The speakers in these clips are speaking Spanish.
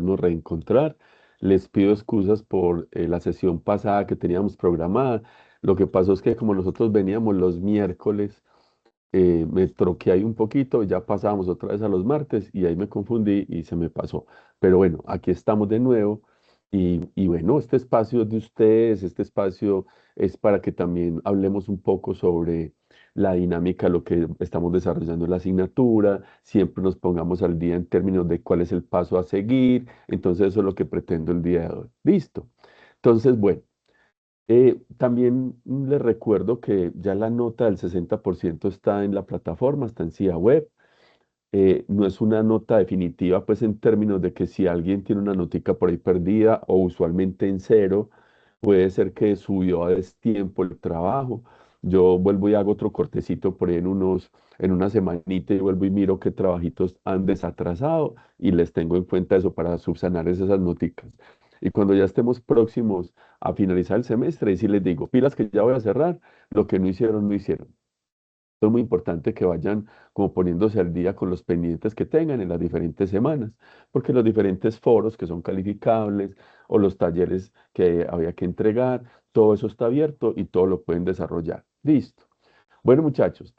podernos reencontrar. Les pido excusas por la sesión pasada que teníamos programada. Lo que pasó es que como nosotros veníamos los miércoles, me troqué ahí un poquito, ya pasábamos otra vez a los martes y ahí me confundí y se me pasó. Pero bueno, aquí estamos de nuevo y bueno, este espacio es de ustedes, este espacio es para que también hablemos un poco sobre la dinámica, lo que estamos desarrollando en la asignatura, siempre nos pongamos al día en términos de cuál es el paso a seguir, entonces eso es lo que pretendo el día de hoy. Listo. Entonces, bueno. También les recuerdo que ya la nota del 60% está en la plataforma, está en CIA Web. No es una nota definitiva, pues en términos de que si alguien tiene una notica por ahí perdida o usualmente en cero, puede ser que subió a destiempo el trabajo. Yo vuelvo y hago otro cortecito por ahí en una semanita y vuelvo y miro qué trabajitos han desatrasado y les tengo en cuenta eso para subsanar esas noticas. Y cuando ya estemos próximos a finalizar el semestre, y sí les digo, pilas que ya voy a cerrar, lo que no hicieron, no hicieron. Es muy importante que vayan como poniéndose al día con los pendientes que tengan en las diferentes semanas, porque los diferentes foros que son calificables o los talleres que había que entregar, todo eso está abierto y todo lo pueden desarrollar. Listo. Bueno, muchachos,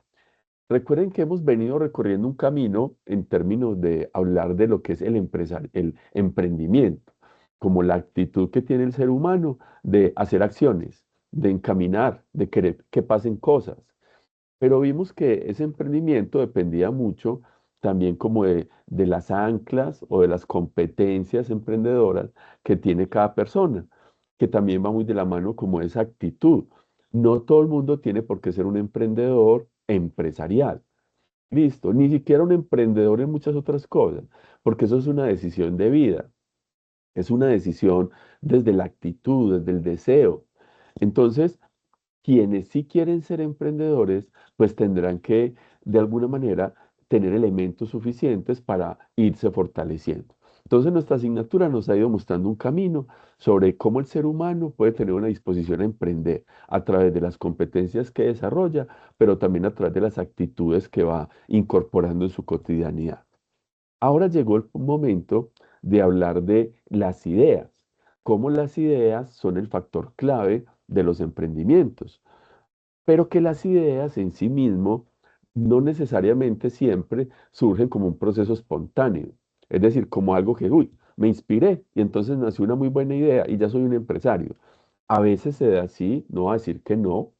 recuerden que hemos venido recorriendo un camino en términos de hablar de lo que es el emprendimiento, como la actitud que tiene el ser humano de hacer acciones, de encaminar, de querer que pasen cosas. Pero vimos que ese emprendimiento dependía mucho también como de las anclas o de las competencias emprendedoras que tiene cada persona, que también va muy de la mano como esa actitud. No todo el mundo tiene por qué ser un emprendedor empresarial. Listo, ni siquiera un emprendedor en muchas otras cosas, porque eso es una decisión de vida, es una decisión desde la actitud, desde el deseo. Entonces, quienes sí quieren ser emprendedores, pues tendrán que, de alguna manera, tener elementos suficientes para irse fortaleciendo. Entonces, nuestra asignatura nos ha ido mostrando un camino sobre cómo el ser humano puede tener una disposición a emprender a través de las competencias que desarrolla, pero también a través de las actitudes que va incorporando en su cotidianidad. Ahora llegó el momento de hablar de las ideas, cómo las ideas son el factor clave de los emprendimientos, pero que las ideas en sí mismo no necesariamente siempre surgen como un proceso espontáneo, es decir, como algo que, uy, me inspiré y entonces nació una muy buena idea y ya soy un empresario. A veces se da así, no voy a decir que no.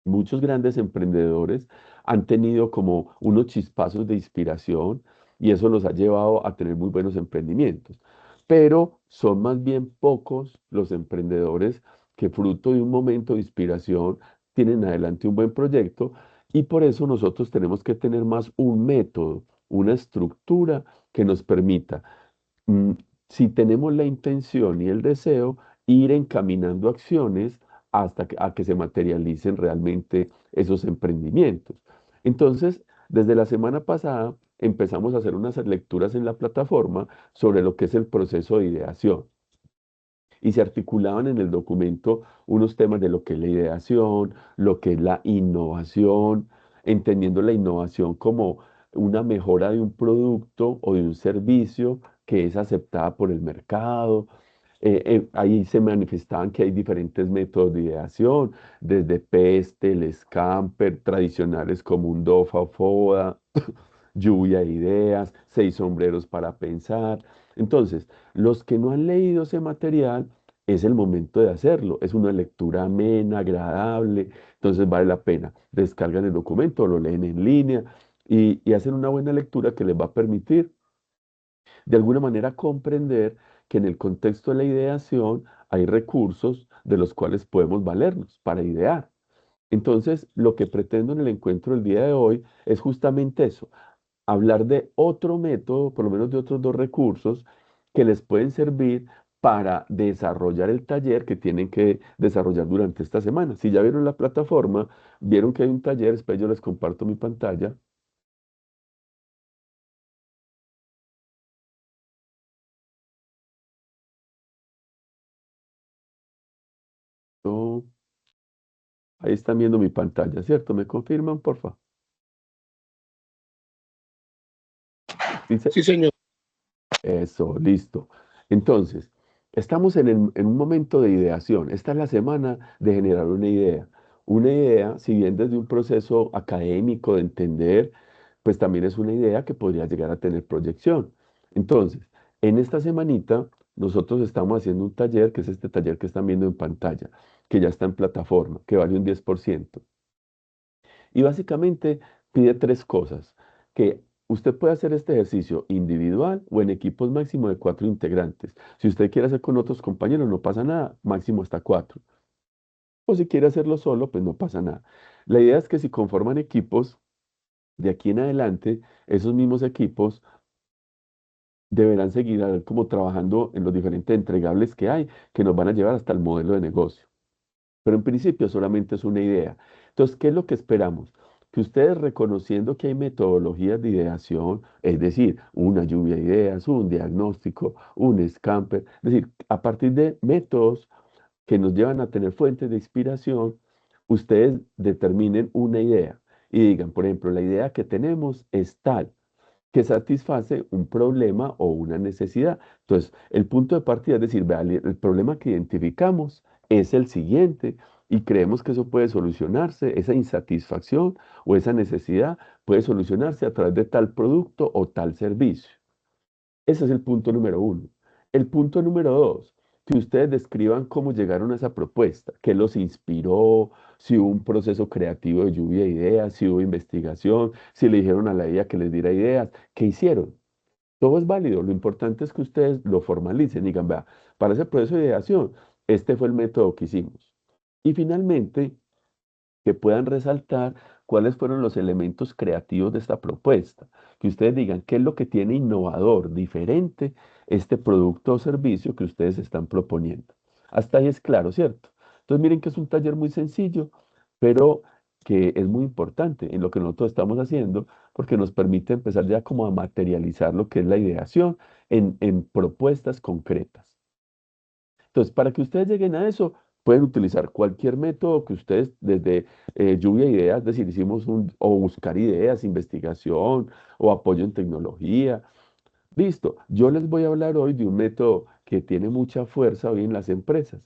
Muchos grandes emprendedores han tenido como unos chispazos de inspiración y eso los ha llevado a tener muy buenos emprendimientos. Pero son más bien pocos los emprendedores que fruto de un momento de inspiración tienen adelante un buen proyecto y por eso nosotros tenemos que tener más un método, una estructura que nos permita, mm, si tenemos la intención y el deseo, ir encaminando acciones hasta a que se materialicen realmente esos emprendimientos. Entonces, desde la semana pasada empezamos a hacer unas lecturas en la plataforma sobre lo que es el proceso de ideación y se articulaban en el documento unos temas de lo que es la ideación, lo que es la innovación, entendiendo la innovación como una mejora de un producto o de un servicio que es aceptada por el mercado. Ahí se manifestaban que hay diferentes métodos de ideación, desde PESTEL, el Scamper, tradicionales como un DOFA o FODA, lluvia de ideas, seis sombreros para pensar. Entonces, los que no han leído ese material, es el momento de hacerlo. Es una lectura amena, agradable, entonces vale la pena. Descargan el documento, lo leen en línea y hacen una buena lectura que les va a permitir de alguna manera comprender que en el contexto de la ideación hay recursos de los cuales podemos valernos para idear. Entonces, lo que pretendo en el encuentro del día de hoy es justamente eso, hablar de otro método, por lo menos de otros dos recursos que les pueden servir para desarrollar el taller que tienen que desarrollar durante esta semana. Si ya vieron la plataforma, vieron que hay un taller, después yo les comparto mi pantalla. Oh, ahí están viendo mi pantalla, ¿cierto? ¿Me confirman, por favor? Dice, Sí, señor. eso, listo. Entonces, estamos en un momento de ideación. Esta es la semana de generar una idea. Una idea, si bien desde un proceso académico de entender, pues también es una idea que podría llegar a tener proyección. Entonces, en esta semanita, nosotros estamos haciendo un taller, que es este taller que están viendo en pantalla, que ya está en plataforma, que vale un 10%. Y básicamente pide tres cosas, que usted puede hacer este ejercicio individual o en equipos máximo de 4 integrantes. Si usted quiere hacer con otros compañeros, no pasa nada, máximo hasta 4. O si quiere hacerlo solo, pues no pasa nada. La idea es que si conforman equipos, de aquí en adelante, esos mismos equipos deberán seguir como trabajando en los diferentes entregables que hay, que nos van a llevar hasta el modelo de negocio. Pero en principio solamente es una idea. Entonces, ¿qué es lo que esperamos? Que ustedes reconociendo que hay metodologías de ideación, es decir, una lluvia de ideas, un diagnóstico, un scamper, es decir, a partir de métodos que nos llevan a tener fuentes de inspiración, ustedes determinen una idea y digan, por ejemplo, la idea que tenemos es tal que satisface un problema o una necesidad. Entonces, el punto de partida es decir, vea, el problema que identificamos es el siguiente y creemos que eso puede solucionarse, esa insatisfacción o esa necesidad puede solucionarse a través de tal producto o tal servicio. Ese es el punto número uno. El punto número dos, que ustedes describan cómo llegaron a esa propuesta, qué los inspiró, si hubo un proceso creativo de lluvia de ideas, si hubo investigación, si le dijeron a la IA que les diera ideas, qué hicieron. Todo es válido, lo importante es que ustedes lo formalicen, digan, vea, para ese proceso de ideación, este fue el método que hicimos. Y finalmente, que puedan resaltar cuáles fueron los elementos creativos de esta propuesta, que ustedes digan qué es lo que tiene innovador, diferente este producto o servicio que ustedes están proponiendo. Hasta ahí es claro, ¿cierto? Entonces miren que es un taller muy sencillo, pero que es muy importante en lo que nosotros estamos haciendo, porque nos permite empezar ya como a materializar lo que es la ideación en propuestas concretas. Entonces, para que ustedes lleguen a eso, pueden utilizar cualquier método que ustedes, desde lluvia de ideas, es decir, hicimos o buscar ideas, investigación o apoyo en tecnología. Listo, yo les voy a hablar hoy de un método que tiene mucha fuerza hoy en las empresas,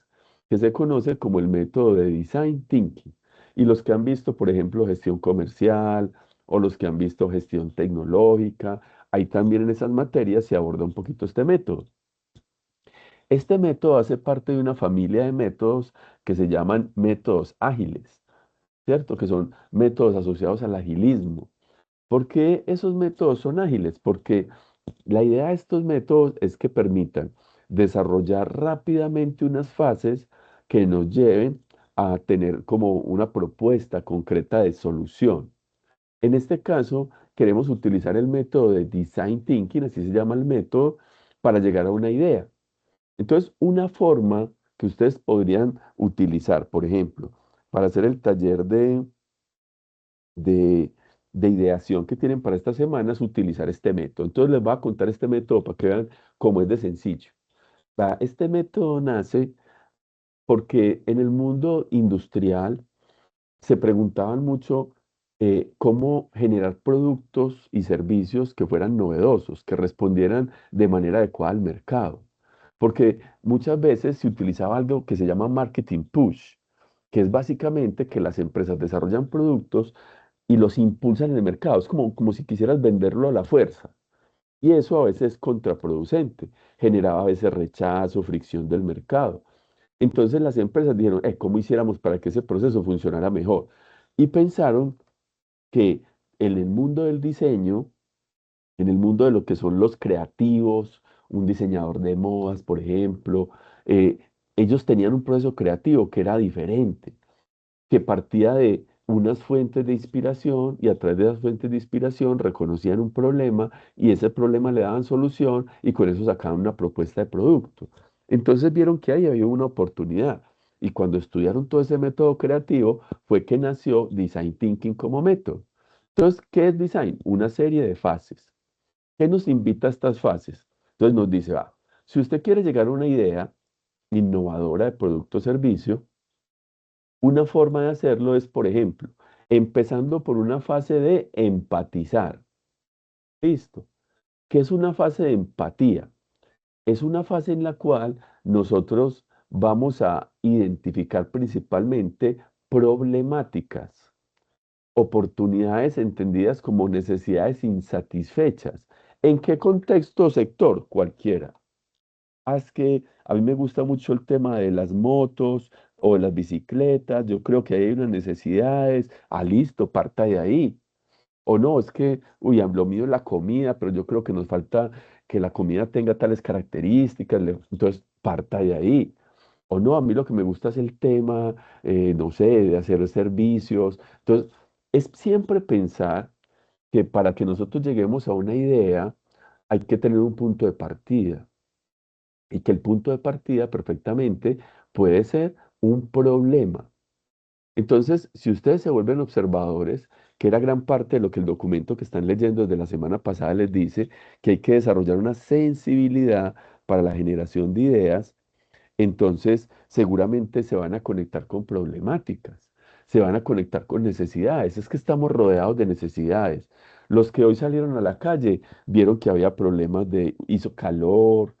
que se conoce como el método de Design Thinking. Y los que han visto, por ejemplo, gestión comercial o los que han visto gestión tecnológica, ahí también en esas materias se aborda un poquito este método. Este método hace parte de una familia de métodos que se llaman métodos ágiles, ¿cierto? Que son métodos asociados al agilismo. ¿Por qué esos métodos son ágiles? Porque la idea de estos métodos es que permitan desarrollar rápidamente unas fases que nos lleven a tener como una propuesta concreta de solución. En este caso, queremos utilizar el método de Design Thinking, así se llama el método, para llegar a una idea. Entonces, una forma que ustedes podrían utilizar, por ejemplo, para hacer el taller de, de ideación que tienen para esta semana es utilizar este método. Entonces, les voy a contar este método para que vean cómo es de sencillo. Este método nace porque en el mundo industrial se preguntaban mucho cómo generar productos y servicios que fueran novedosos, que respondieran de manera adecuada al mercado. Porque muchas veces se utilizaba algo que se llama marketing push, que es básicamente que las empresas desarrollan productos y los impulsan en el mercado. Es como si quisieras venderlo a la fuerza. Y eso a veces es contraproducente, generaba a veces rechazo, fricción del mercado. Entonces las empresas dijeron, ¿cómo hiciéramos para que ese proceso funcionara mejor? Y pensaron que en el mundo del diseño, en el mundo de lo que son los creativos, un diseñador de modas, por ejemplo, eh, ellos tenían un proceso creativo que era diferente, que partía de unas fuentes de inspiración y a través de esas fuentes de inspiración reconocían un problema y ese problema le daban solución y con eso sacaban una propuesta de producto. Entonces vieron que ahí había una oportunidad y cuando estudiaron todo ese método creativo fue que nació Design Thinking como método. Entonces, ¿qué es design? Una serie de fases. ¿Qué nos invita a estas fases? Entonces nos dice, si usted quiere llegar a una idea innovadora de producto o servicio, una forma de hacerlo es, por ejemplo, empezando por una fase de empatizar. Listo. ¿Qué es una fase de empatía? Es una fase en la cual nosotros vamos a identificar principalmente problemáticas, oportunidades entendidas como necesidades insatisfechas. ¿En qué contexto o sector? Cualquiera. Es que a mí me gusta mucho el tema de las motos o de las bicicletas. Yo creo que hay unas necesidades. Ah, listo, parta de ahí. O no, es que, uy, lo mío es la comida, pero yo creo que nos falta que la comida tenga tales características. Entonces, parta de ahí. O no, a mí lo que me gusta es el tema, no sé, de hacer servicios. Entonces, es siempre pensar que para que nosotros lleguemos a una idea, hay que tener un punto de partida. Y que el punto de partida perfectamente puede ser un problema. Entonces, si ustedes se vuelven observadores, que era gran parte de lo que el documento que están leyendo desde la semana pasada les dice, que hay que desarrollar una sensibilidad para la generación de ideas, entonces seguramente se van a conectar con problemáticas, se van a conectar con necesidades. Es que estamos rodeados de necesidades. Los que hoy salieron a la calle vieron que había problemas de, hizo calor,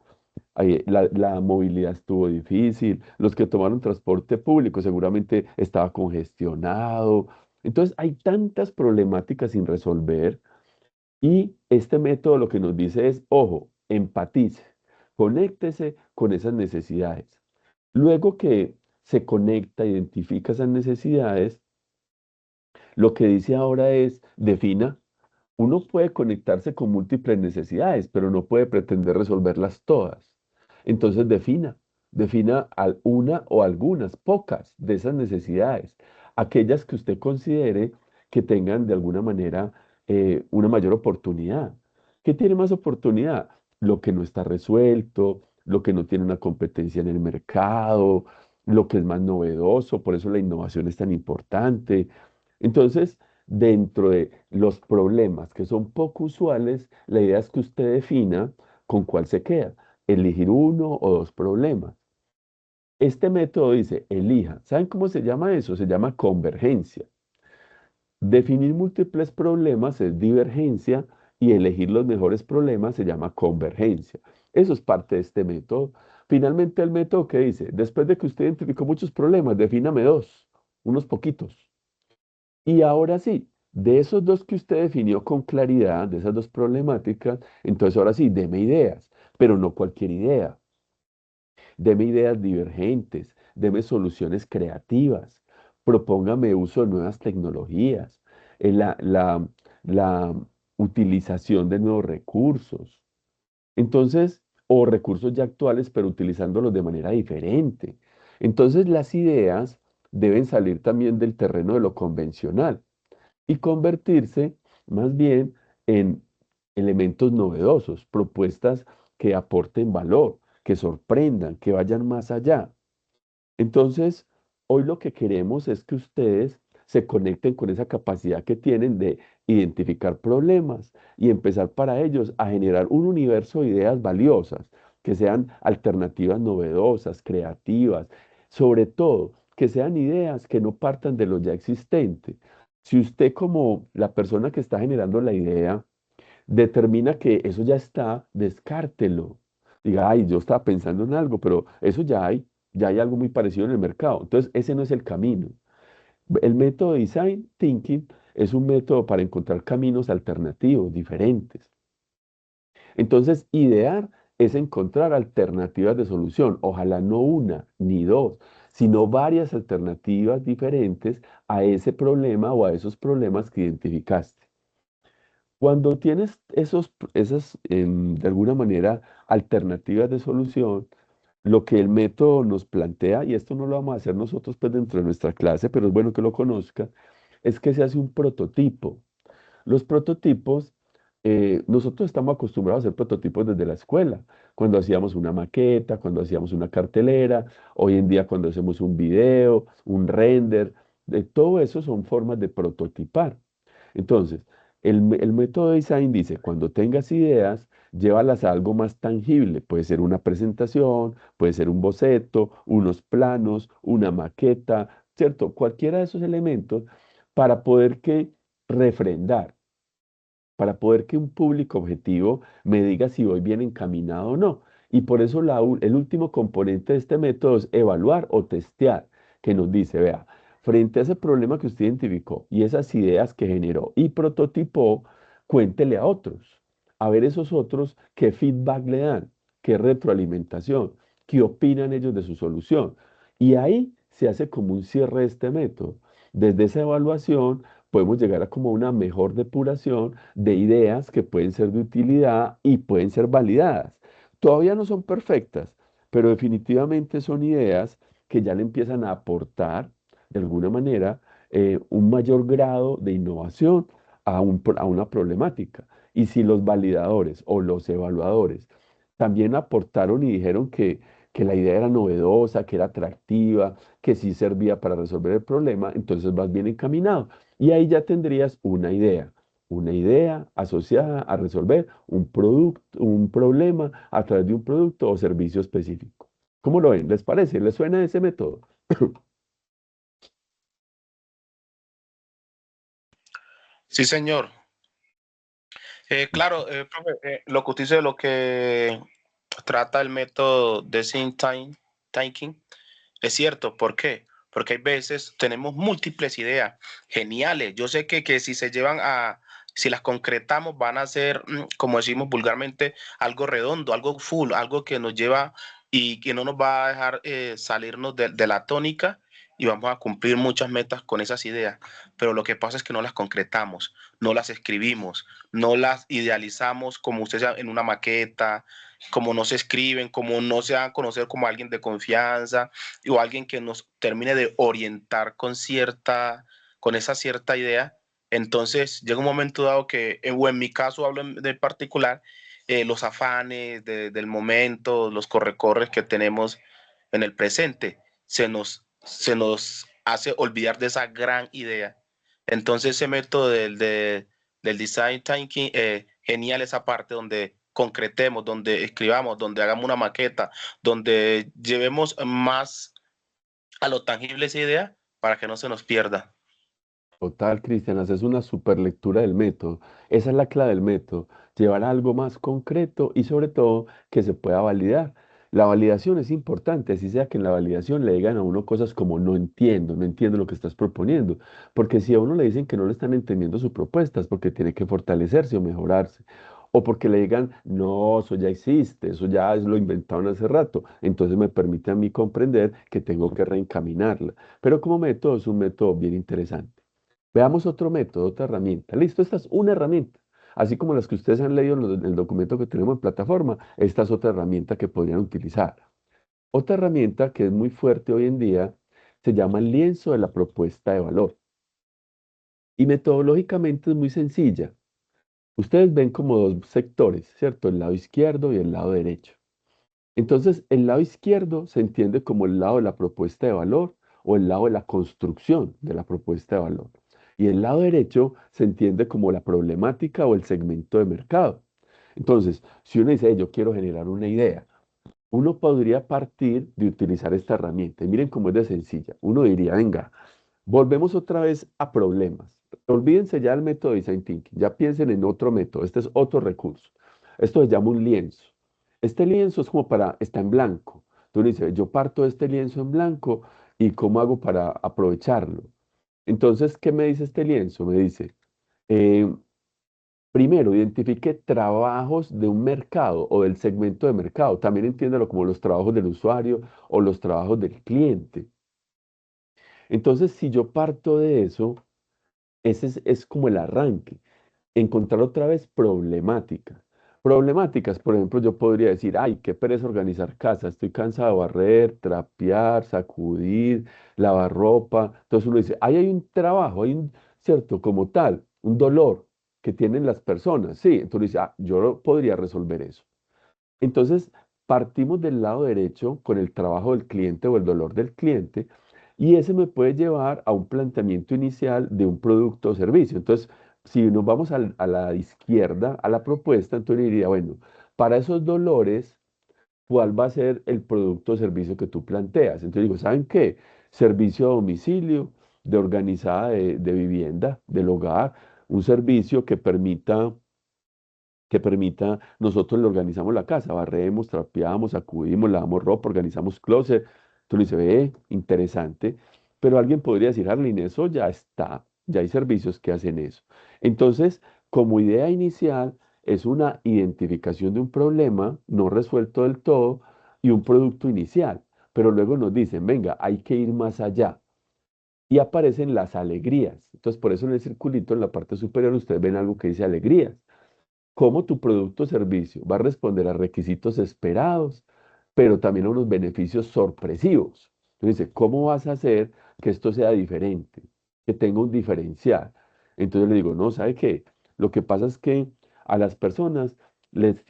la movilidad estuvo difícil, los que tomaron transporte público seguramente estaba congestionado. Entonces hay tantas problemáticas sin resolver y este método lo que nos dice es, ojo, empatice, conéctese con esas necesidades. Luego que se conecta, identifica esas necesidades, lo que dice ahora es, defina. Uno puede conectarse con múltiples necesidades, pero no puede pretender resolverlas todas. Entonces defina una o algunas, pocas de esas necesidades, aquellas que usted considere que tengan de alguna manera una mayor oportunidad. ¿Qué tiene más oportunidad? Lo que no está resuelto, lo que no tiene una competencia en el mercado, lo que es más novedoso, por eso la innovación es tan importante. Entonces, dentro de los problemas que son poco usuales, la idea es que usted defina con cuál se queda, elegir uno o dos problemas. Este método dice, elija. ¿Saben cómo se llama eso? Se llama convergencia. Definir múltiples problemas es divergencia y elegir los mejores problemas se llama convergencia. Eso es parte de este método. Finalmente, el método que dice, después de que usted identificó muchos problemas, defíname dos, unos poquitos. Y ahora sí, de esos dos que usted definió con claridad, de esas dos problemáticas, entonces ahora sí, deme ideas, pero no cualquier idea. Deme ideas divergentes, deme soluciones creativas, propóngame uso de nuevas tecnologías, la utilización de nuevos recursos. Entonces, o recursos ya actuales, pero utilizándolos de manera diferente. Entonces, las ideas deben salir también del terreno de lo convencional y convertirse más bien en elementos novedosos, propuestas que aporten valor, que sorprendan, que vayan más allá. Entonces, hoy lo que queremos es que ustedes se conecten con esa capacidad que tienen de identificar problemas y empezar para ellos a generar un universo de ideas valiosas, que sean alternativas novedosas, creativas, sobre todo que sean ideas que no partan de lo ya existente. Si usted como la persona que está generando la idea determina que eso ya está, descártelo. Diga, ay, yo estaba pensando en algo, pero eso ya hay algo muy parecido en el mercado. Entonces, ese no es el camino. El método de Design Thinking es un método para encontrar caminos alternativos, diferentes. Entonces, idear es encontrar alternativas de solución, ojalá no una ni dos, sino varias alternativas diferentes a ese problema o a esos problemas que identificaste. Cuando tienes esas, de alguna manera, alternativas de solución, lo que el método nos plantea, y esto no lo vamos a hacer nosotros pues dentro de nuestra clase, pero es bueno que lo conozca, es que se hace un prototipo. Los prototipos, nosotros estamos acostumbrados a hacer prototipos desde la escuela, cuando hacíamos una maqueta, cuando hacíamos una cartelera, hoy en día cuando hacemos un video, un render, de todo eso son formas de prototipar. Entonces, el método de design dice, cuando tengas ideas, llévalas a algo más tangible. Puede ser una presentación, puede ser un boceto, unos planos, una maqueta, ¿cierto? Cualquiera de esos elementos para poder que refrendar, para poder que un público objetivo me diga si voy bien encaminado o no. Y por eso el último componente de este método es evaluar o testear, que nos dice, vea, frente a ese problema que usted identificó y esas ideas que generó y prototipó, cuéntele a otros. A ver esos otros qué feedback le dan, qué retroalimentación, qué opinan ellos de su solución. Y ahí se hace como un cierre de este método. Desde esa evaluación podemos llegar a como una mejor depuración de ideas que pueden ser de utilidad y pueden ser validadas. Todavía no son perfectas, pero definitivamente son ideas que ya le empiezan a aportar, de alguna manera, un mayor grado de innovación a una problemática. Y si los validadores o los evaluadores también aportaron y dijeron que la idea era novedosa, que era atractiva, que sí servía para resolver el problema, entonces vas bien encaminado. Y ahí ya tendrías una idea asociada a resolver un producto, un problema a través de un producto o servicio específico. ¿Cómo lo ven? ¿Les parece? ¿Les suena ese método? Sí, señor. Claro, profe, lo que usted dice, lo que trata el método de thinking, es cierto. ¿Por qué? Porque hay veces tenemos múltiples ideas geniales. Yo sé que si se llevan si las concretamos, van a ser, como decimos vulgarmente, algo redondo, algo full, algo que nos lleva y que no nos va a dejar salirnos de la tónica y vamos a cumplir muchas metas con esas ideas. Pero lo que pasa es que no las concretamos, no las escribimos, no las idealizamos como usted sea en una maqueta, como no se escriben, como no se dan a conocer como alguien de confianza o alguien que nos termine de orientar con esa cierta idea. Entonces llega un momento dado que, o en mi caso hablo de particular, los afanes del momento, los correcorres que tenemos en el presente, se nos hace olvidar de esa gran idea. Entonces ese método del design thinking, genial esa parte donde concretemos, donde escribamos, donde hagamos una maqueta, donde llevemos más a lo tangible esa idea para que no se nos pierda. Total, Cristian, haces una super lectura del método. Esa es la clave del método, llevar a algo más concreto y sobre todo que se pueda validar. La validación es importante, así sea que en la validación le digan a uno cosas como no entiendo, no entiendo lo que estás proponiendo, porque si a uno le dicen que no le están entendiendo su propuesta es porque tiene que fortalecerse o mejorarse, o porque le digan no, eso ya existe, eso ya es lo inventaron hace rato, entonces me permite a mí comprender que tengo que reencaminarla. Pero como método es un método bien interesante. Veamos otro método, otra herramienta. Listo, esta es una herramienta. Así como las que ustedes han leído en el documento que tenemos en plataforma, esta es otra herramienta que podrían utilizar. Otra herramienta que es muy fuerte hoy en día se llama el lienzo de la propuesta de valor. Y metodológicamente es muy sencilla. Ustedes ven como dos sectores, ¿cierto? El lado izquierdo y el lado derecho. Entonces, el lado izquierdo se entiende como el lado de la propuesta de valor o el lado de la construcción de la propuesta de valor. Y el lado derecho se entiende como la problemática o el segmento de mercado. Entonces, si uno dice, yo quiero generar una idea, uno podría partir de utilizar esta herramienta. Y miren cómo es de sencilla. Uno diría, venga, volvemos otra vez a problemas. Olvídense ya del método de Design Thinking, ya piensen en otro método, este es otro recurso. Esto se llama un lienzo. Este lienzo es como está en blanco. Entonces dice, yo parto de este lienzo en blanco y ¿cómo hago para aprovecharlo? Entonces, ¿qué me dice este lienzo? Me dice, eh, primero, identifique trabajos de un mercado o del segmento de mercado. También entiéndelo como los trabajos del usuario o los trabajos del cliente. Entonces, si yo parto de eso, ese es como el arranque. Encontrar otra vez problemáticas. Problemáticas, por ejemplo, yo podría decir, ay, qué pereza organizar casa, estoy cansado de barrer, trapear, sacudir, lavar ropa. Entonces uno dice, ahí hay un trabajo, hay un, cierto, como tal, un dolor que tienen las personas. Sí, entonces dice, yo podría resolver eso. Entonces, partimos del lado derecho con el trabajo del cliente o el dolor del cliente, y ese me puede llevar a un planteamiento inicial de un producto o servicio. Entonces, si nos vamos a la izquierda, a la propuesta, entonces diría, bueno, para esos dolores, ¿cuál va a ser el producto o servicio que tú planteas? Entonces digo, ¿saben qué? Servicio a domicilio, de organizada de vivienda, del hogar, un servicio que permita que permita, nosotros le organizamos la casa, barremos, trapeamos, sacudimos, lavamos ropa, organizamos closet. Tú le dices, ve, interesante, pero alguien podría decir, Arlene, eso ya está, ya hay servicios que hacen eso. Entonces, como idea inicial, es una identificación de un problema no resuelto del todo y un producto inicial, pero luego nos dicen, venga, hay que ir más allá. Y aparecen las alegrías. Entonces, por eso en el circulito, en la parte superior, ustedes ven algo que dice alegrías, cómo tu producto o servicio va a responder a requisitos esperados, pero también a unos beneficios sorpresivos. Entonces dice, ¿cómo vas a hacer que esto sea diferente, que tenga un diferencial? Entonces le digo, no, ¿sabe qué? Lo que pasa es que a las personas les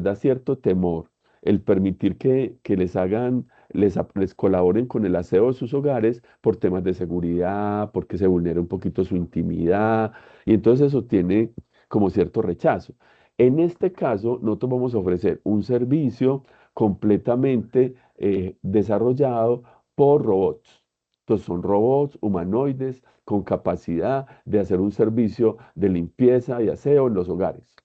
da cierto temor el permitir que les hagan, les colaboren con el aseo de sus hogares por temas de seguridad, porque se vulnera un poquito su intimidad, y entonces eso tiene como cierto rechazo. En este caso, nosotros vamos a ofrecer un servicio completamente desarrollado por robots. Entonces, son robots humanoides con capacidad de hacer un servicio de limpieza y aseo en los hogares.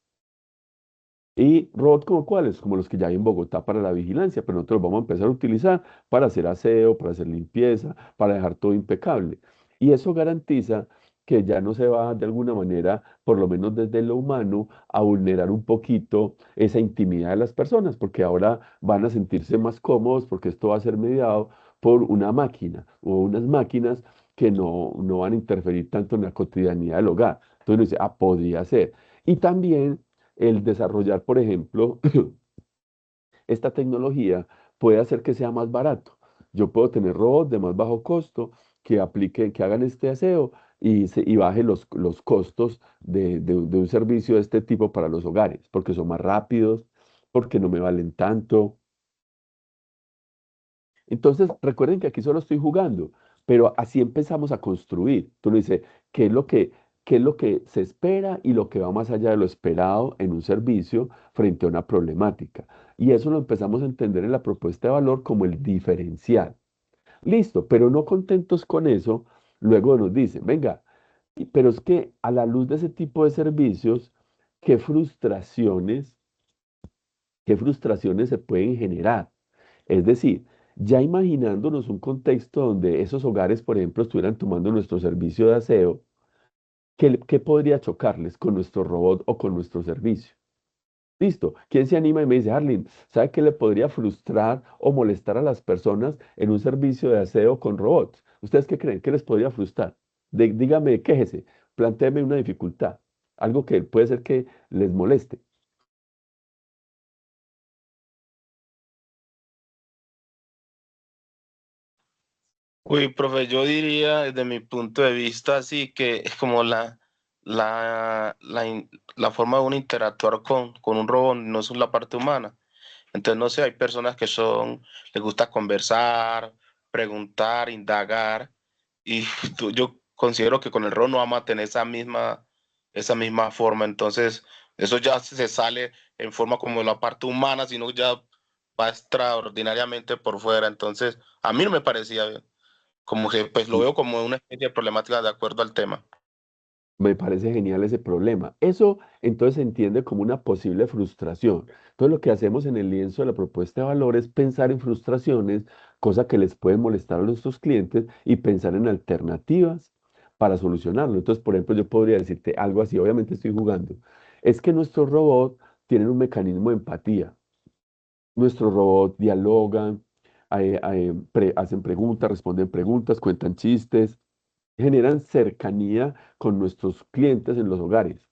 Y robots como cuáles, como los que ya hay en Bogotá para la vigilancia, pero nosotros los vamos a empezar a utilizar para hacer aseo, para hacer limpieza, para dejar todo impecable. Y eso garantiza que ya no se va de alguna manera, por lo menos desde lo humano, a vulnerar un poquito esa intimidad de las personas, porque ahora van a sentirse más cómodos porque esto va a ser mediado por una máquina o unas máquinas que no van a interferir tanto en la cotidianidad del hogar. Entonces uno dice, ah, podría ser. Y también el desarrollar, por ejemplo, esta tecnología puede hacer que sea más barato. Yo puedo tener robots de más bajo costo que apliquen, que hagan este aseo y baje los costos de un servicio de este tipo para los hogares, porque son más rápidos, porque no me valen tanto. Entonces, recuerden que aquí solo estoy jugando, pero así empezamos a construir. Tú le dices, ¿qué es lo qué es lo que se espera y lo que va más allá de lo esperado en un servicio frente a una problemática? Y eso lo empezamos a entender en la propuesta de valor como el diferencial. Listo, pero no contentos con eso, luego nos dicen, venga, pero es que a la luz de ese tipo de servicios, ¿qué frustraciones, qué frustraciones se pueden generar? Es decir, ya imaginándonos un contexto donde esos hogares, por ejemplo, estuvieran tomando nuestro servicio de aseo, ¿qué podría chocarles con nuestro robot o con nuestro servicio? Listo. ¿Quién se anima y me dice, Arlene, ¿sabe qué le podría frustrar o molestar a las personas en un servicio de aseo con robots? ¿Ustedes qué creen? ¿Qué les podría frustrar? Dígame, quéjese, plantéeme una dificultad, algo que puede ser que les moleste. Uy, profe, yo diría desde mi punto de vista, así que es como la forma de uno interactuar con un robot, no es la parte humana. Entonces, no sé, hay personas que les gusta conversar, preguntar, indagar, y yo considero que con el robot no vamos a tener esa misma forma. Entonces, eso ya se sale en forma como la parte humana, sino ya va extraordinariamente por fuera. Entonces, a mí no me parecía bien. Como que pues lo veo como una especie de problemática de acuerdo al tema. Me parece genial ese problema. Eso entonces se entiende como una posible frustración. Entonces lo que hacemos en el lienzo de la propuesta de valor es pensar en frustraciones, cosa que les puede molestar a nuestros clientes y pensar en alternativas para solucionarlo. Entonces, por ejemplo, yo podría decirte algo así, obviamente estoy jugando. Es que nuestros robots tienen un mecanismo de empatía. Nuestros robots dialogan, hacen preguntas, responden preguntas, cuentan chistes, generan cercanía con nuestros clientes en los hogares.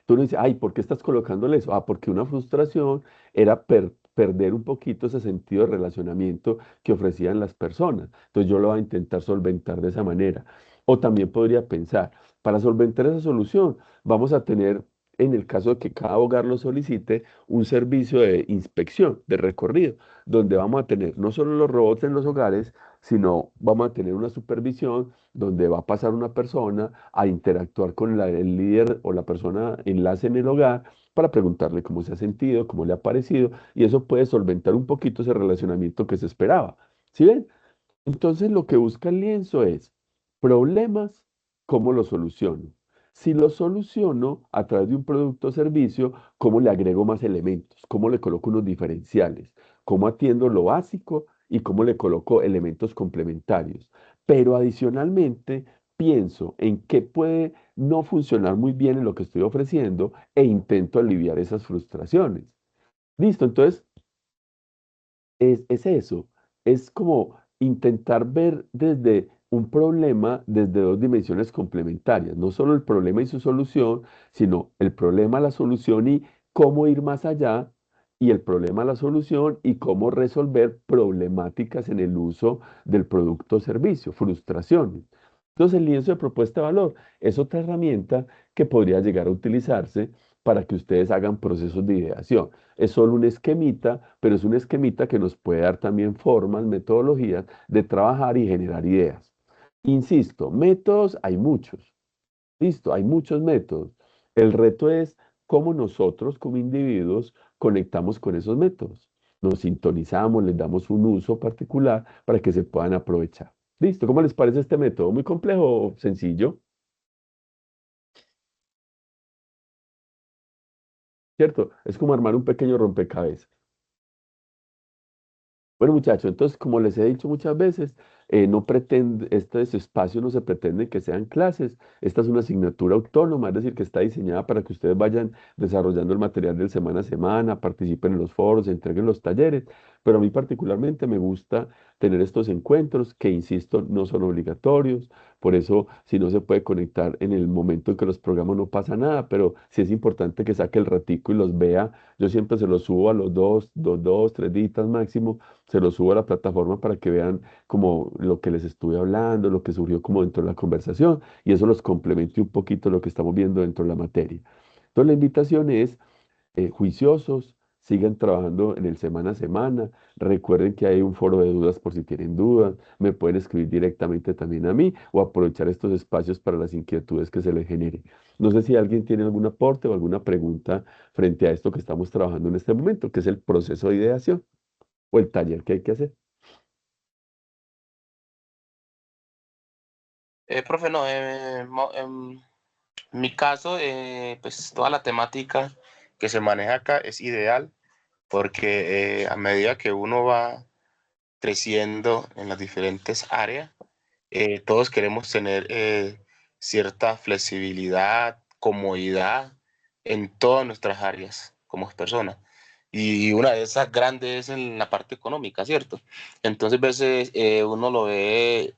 Tú no dices, ay, ¿por qué estás colocándole eso? Ah, porque una frustración era perder un poquito ese sentido de relacionamiento que ofrecían las personas. Entonces yo lo voy a intentar solventar de esa manera. O también podría pensar, para solventar esa solución, vamos a tener, en el caso de que cada hogar lo solicite, un servicio de inspección, de recorrido, donde vamos a tener no solo los robots en los hogares, sino vamos a tener una supervisión donde va a pasar una persona a interactuar con el líder o la persona enlace en el hogar para preguntarle cómo se ha sentido, cómo le ha parecido, y eso puede solventar un poquito ese relacionamiento que se esperaba. ¿Sí ven? Entonces lo que busca el lienzo es problemas, cómo los soluciono. Si lo soluciono a través de un producto o servicio, ¿cómo le agrego más elementos? ¿Cómo le coloco unos diferenciales? ¿Cómo atiendo lo básico y cómo le coloco elementos complementarios? Pero adicionalmente, pienso en qué puede no funcionar muy bien en lo que estoy ofreciendo e intento aliviar esas frustraciones. Listo, entonces es eso, es como intentar ver desde un problema desde dos dimensiones complementarias, no solo el problema y su solución, sino el problema, la solución y cómo ir más allá, y el problema, la solución y cómo resolver problemáticas en el uso del producto o servicio, frustraciones. Entonces, el lienzo de propuesta de valor es otra herramienta que podría llegar a utilizarse para que ustedes hagan procesos de ideación. Es solo un esquemita, pero es un esquemita que nos puede dar también formas, metodologías de trabajar y generar ideas. Insisto, métodos hay muchos. Listo, hay muchos métodos. El reto es cómo nosotros como individuos conectamos con esos métodos. Nos sintonizamos, les damos un uso particular para que se puedan aprovechar. Listo, ¿cómo les parece este método? ¿Muy complejo o sencillo? ¿Cierto? Es como armar un pequeño rompecabezas. Bueno, muchachos, entonces, como les he dicho muchas veces, no pretende, estos espacios no se pretende que sean clases. Esta es una asignatura autónoma, es decir, que está diseñada para que ustedes vayan desarrollando el material del semana a semana, participen en los foros, entreguen los talleres. Pero a mí particularmente me gusta tener estos encuentros que, insisto, no son obligatorios. Por eso, si no se puede conectar en el momento en que los programas, no pasa nada, pero sí es importante que saque el ratico y los vea. Yo siempre se los subo a los dos, 3 días máximo, se los subo a la plataforma para que vean como lo que les estuve hablando, lo que surgió como dentro de la conversación, y eso los complemente un poquito lo que estamos viendo dentro de la materia. Entonces la invitación es juiciosos, sigan trabajando en el semana a semana. Recuerden que hay un foro de dudas por si tienen dudas. Me pueden escribir directamente también a mí o aprovechar estos espacios para las inquietudes que se les genere. No sé si alguien tiene algún aporte o alguna pregunta frente a esto que estamos trabajando en este momento, que es el proceso de ideación o el taller que hay que hacer. Profe, no, en mi caso, pues toda la temática que se maneja acá es ideal porque a medida que uno va creciendo en las diferentes áreas, todos queremos tener cierta flexibilidad, comodidad en todas nuestras áreas como personas. Y una de esas grandes es en la parte económica, ¿cierto? Entonces, a veces uno lo ve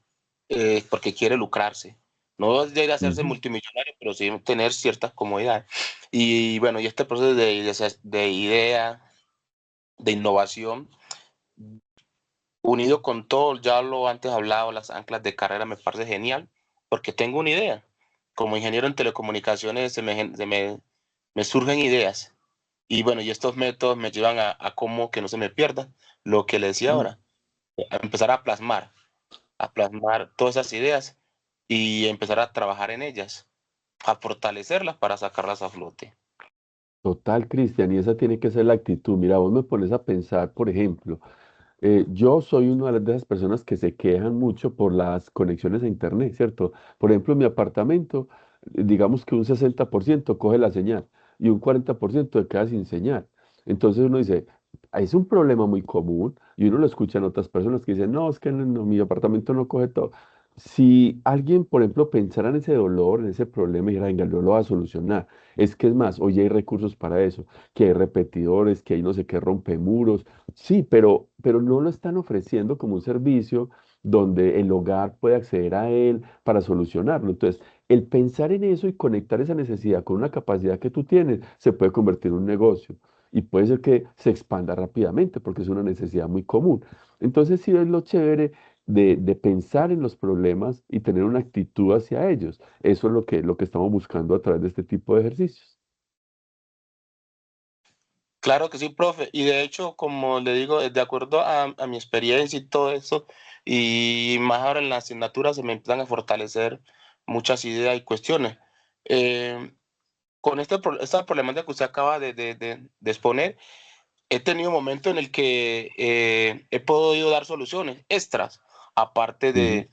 porque quiere lucrarse. No llega a hacerse Ujú. multimillonario, pero sí tener ciertas comodidades. Y bueno, y este proceso de idea, de innovación, unido con todo, ya lo antes hablado, las anclas de carrera me parece genial, porque tengo una idea. Como ingeniero en telecomunicaciones me surgen ideas. Y bueno, y estos métodos me llevan a cómo que no se me pierda lo que le decía Mm. ahora, a empezar a plasmar todas esas ideas y empezar a trabajar en ellas, a fortalecerlas para sacarlas a flote. Total, Cristian, y esa tiene que ser la actitud. Mira, vos me pones a pensar, por ejemplo, yo soy una de esas personas que se quejan mucho por las conexiones a internet, ¿cierto? Por ejemplo, en mi apartamento, digamos que un 60% coge la señal y un 40% queda sin señal. Entonces uno dice, es un problema muy común y uno lo escucha en otras personas que dicen, no, es que mi apartamento no coge todo. Si alguien, por ejemplo, pensara en ese dolor, en ese problema y dijera, venga, yo lo voy a solucionar. Es que es más, hoy hay recursos para eso, que hay repetidores, que hay no sé qué rompemuros. Sí, pero no lo están ofreciendo como un servicio donde el hogar puede acceder a él para solucionarlo. Entonces, el pensar en eso y conectar esa necesidad con una capacidad que tú tienes se puede convertir en un negocio y puede ser que se expanda rápidamente porque es una necesidad muy común. Entonces, sí es lo chévere de pensar en los problemas y tener una actitud hacia ellos. Eso es lo que estamos buscando a través de este tipo de ejercicios. Claro que sí, profe. Y de hecho, como le digo, de acuerdo a mi experiencia y todo eso, y más ahora en la asignatura se me empiezan a fortalecer muchas ideas y cuestiones. Eh, con esta problemática que usted acaba de exponer, he tenido momentos en el que he podido dar soluciones extras, aparte Ujú.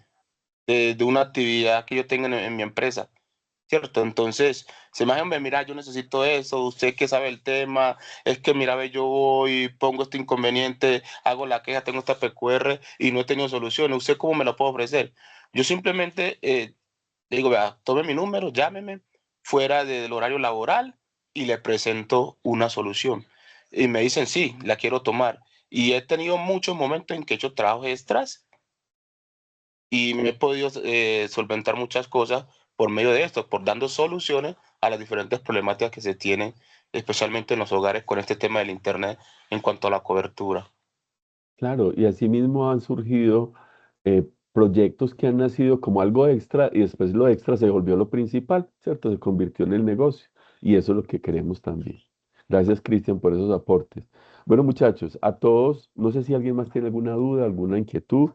de una actividad que yo tengo en mi empresa. ¿cierto? Entonces, se me hombre, mira, yo necesito eso, usted que sabe el tema, es que mira, ve, yo voy, pongo este inconveniente, hago la queja, tengo esta PQR y no he tenido solución, ¿usted cómo me lo puede ofrecer? Yo simplemente le digo, vea, tome mi número, llámeme fuera del horario laboral y le presento una solución. Y me dicen, sí, la quiero tomar. Y he tenido muchos momentos en que he hecho trabajos extras y me he podido solventar muchas cosas por medio de esto, por dando soluciones a las diferentes problemáticas que se tienen, especialmente en los hogares con este tema del Internet en cuanto a la cobertura. Claro, y asimismo han surgido proyectos que han nacido como algo extra y después lo extra se volvió lo principal, ¿cierto? Se convirtió en el negocio y eso es lo que queremos también. Gracias, Cristian, por esos aportes. Bueno, muchachos, a todos, no sé si alguien más tiene alguna duda, alguna inquietud.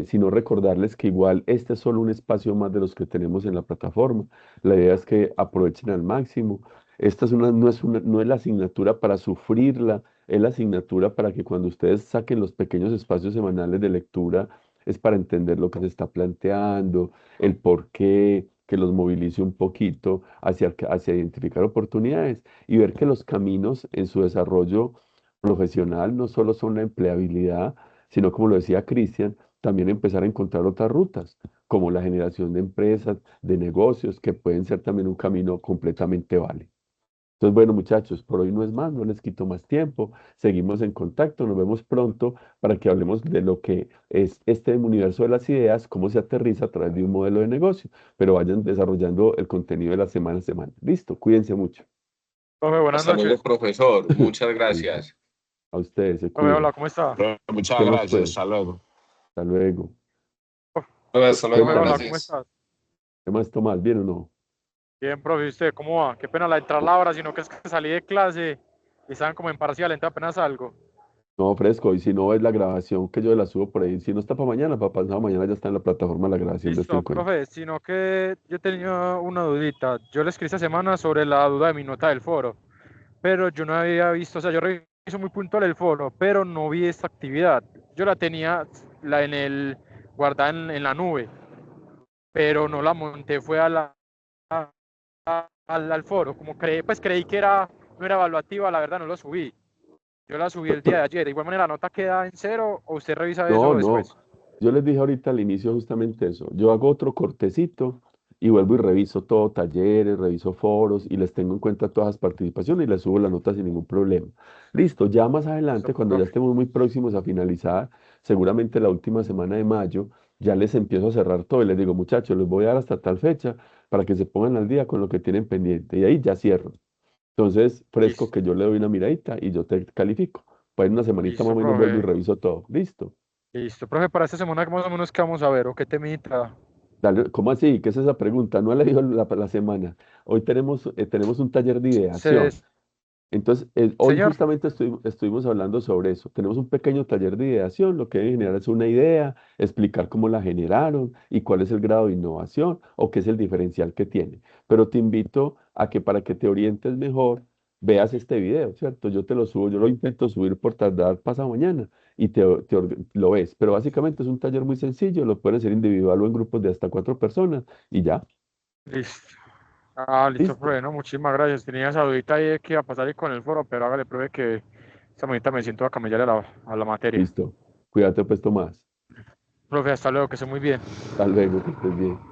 Sino recordarles que igual este es solo un espacio más de los que tenemos en la plataforma. La idea es que aprovechen al máximo. Esta es no es la asignatura para sufrirla, es la asignatura para que cuando ustedes saquen los pequeños espacios semanales de lectura, es para entender lo que se está planteando, el por qué, que los movilice un poquito hacia identificar oportunidades y ver que los caminos en su desarrollo profesional no solo son la empleabilidad, sino como lo decía Cristian, también empezar a encontrar otras rutas, como la generación de empresas, de negocios, que pueden ser también un camino completamente válido. Entonces, bueno, muchachos, por hoy no es más, no les quito más tiempo. Seguimos en contacto, nos vemos pronto para que hablemos de lo que es este universo de las ideas, cómo se aterriza a través de un modelo de negocio, pero vayan desarrollando el contenido de la semana a semana. Listo, cuídense mucho. Profe, buenas Hasta luego, noches. profesor. Muchas Listo. gracias. A ustedes, se Profe, hola, cuidan. ¿cómo está? Muchas ¿Qué más gracias. pues? Hasta luego. Hasta luego. Hasta luego. Profe, hola, Cuéntame, ¿cómo Gracias. estás? ¿qué más Tomás? ¿Bien o no? Bien, profe, ¿y usted cómo va? Qué pena la entrar la hora, sino que es que salí de clase y estaban como en parcial, entonces apenas salgo. No, fresco. Y si no es la grabación que yo la subo por ahí, si no está para mañana, para pasado mañana ya está en la plataforma la grabación de este Listo, encuentro. profe, sino que yo tenía una dudita. Yo le escribí esta semana sobre la duda de mi nota del foro, pero yo no había visto, o sea, yo reviso muy puntual el foro, pero no vi esta actividad. Yo la tenía en guardada en la nube, pero no la monté, fue al foro, como pues creí que no era evaluativa, la verdad no lo subí. Yo la subí el día de ayer. De igual manera, ¿la nota queda en cero o usted revisa No, eso no. después? Yo les dije ahorita al inicio justamente eso. Yo hago otro cortecito y vuelvo y reviso todo, talleres, reviso foros y les tengo en cuenta todas las participaciones y les subo la nota sin ningún problema. Listo, ya más Listo, adelante, cuando ya profe. estemos muy próximos a finalizar, seguramente la última semana de mayo, ya les empiezo a cerrar todo y les digo, muchachos, les voy a dar hasta tal fecha para que se pongan al día con lo que tienen pendiente. Y ahí ya cierro. Entonces, fresco Listo, que yo le doy una miradita y yo te califico. Pues en una semanita más listo, o menos vuelvo y profe. reviso todo. Listo. Listo, profe, para esta semana, más o menos, ¿qué vamos a ver? ¿O qué temita? Dale, ¿cómo así? ¿Qué es esa pregunta? No he leído la semana. Hoy tenemos un taller de Se- ideación. Entonces, hoy Señor. justamente estuvimos hablando sobre eso. Tenemos un pequeño taller de ideación. Lo que debe generar es una idea, explicar cómo la generaron y cuál es el grado de innovación o qué es el diferencial que tiene. Pero te invito a que para que te orientes mejor, veas este video, ¿cierto? Yo te lo subo, yo lo intento subir por tardar pasado mañana y lo ves. Pero básicamente es un taller muy sencillo, lo pueden hacer individual o en grupos de hasta 4 personas y ya, Listo. Ah, listo, listo, profe. No, muchísimas gracias. Tenía esa dudita ahí de que iba a pasar ahí con el foro, pero hágale, profe, que esta mañana me siento a camellar a la materia. listo. Cuídate pues, Tomás. Profe, hasta luego, que esté muy bien. Hasta luego, que estés bien.